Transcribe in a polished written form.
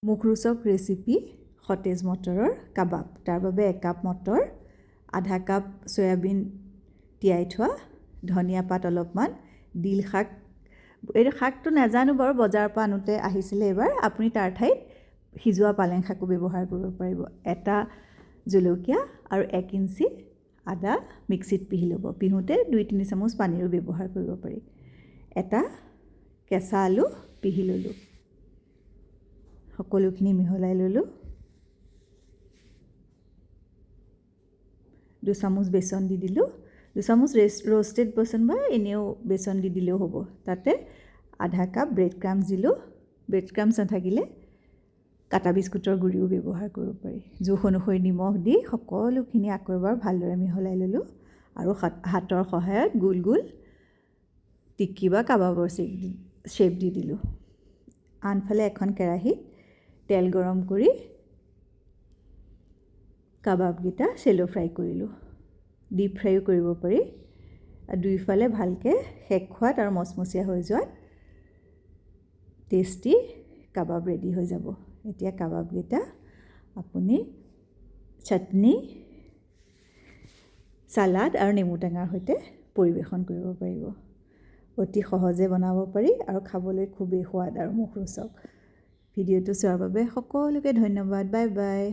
মুখৰোচক recipe সতেজ মটৰৰ কাবাব। তাৰ বাবে 1 কাপ মটৰ, আধা কাপ সয়াবিন তিয়াই থোৱা, ধনিয়া পাত অলপমান, দিল শাক। এই শাকটো নাজানো বাৰু, বজাৰৰ পৰা আনোতে আহিছিলে এবাৰ। আপুনি তাৰ ঠাইত সিজোৱা পালেং শাকো ব্যৱহাৰ কৰিব পাৰিব। এটা জলকীয়া আৰু 1 ইঞ্চি আদা মিক্সিত পিহি ল'ব। পিহোঁতে 2-3 চামুচ পানীৰো ব্যৱহাৰ কৰিব পাৰি। এটা কেঁচা আলু পিহি ল'লোঁ। সকলোখিনি মিহলাই ল'লোঁ। 2 চামুচ বেচন দি দিলোঁ। 2 চামুচ ৰোষ্টেড বেচন বা এনেও বেচন দি দিলেও হ'ব। তাতে আধা কাপ ব্ৰেড ক্ৰাম্বছ দিলোঁ। ব্ৰেড ক্ৰাম্বছ নাথাকিলে কাটা বিস্কুটৰ গুড়িও ব্যৱহাৰ কৰিব পাৰি। জোখ অনুসৰি নিমখ দি সকলোখিনি আকৌ এবাৰ ভালদৰে মিহলাই ল'লোঁ আৰু হাতৰ সহায়ত গোল গোল টিক্কি বা কাবাবৰ শ্বেপ দি দিলোঁ। আনফালে এখন কেৰাহীত তেল গৰম কৰি কাবাবকেইটা শ্বেলো ফ্ৰাই কৰিলোঁ। ডিপ ফ্ৰাইও কৰিব পাৰি। দুইফালে ভালকৈ সেক খোৱাত আৰু মচমচীয়া হৈ যোৱাত টেষ্টি কাবাব ৰেডি হৈ যাব। এতিয়া কাবাবকেইটা আপুনি চাটনি, চালাড আৰু নেমু টেঙাৰ সৈতে পৰিৱেশন কৰিব পাৰিব। অতি সহজে বনাব পাৰি আৰু খাবলৈ খুবেই সোৱাদ আৰু মুখৰোচক। ভিডিঅ'টো চোৱাৰ বাবে সকলোকে ধন্যবাদ। Bye bye.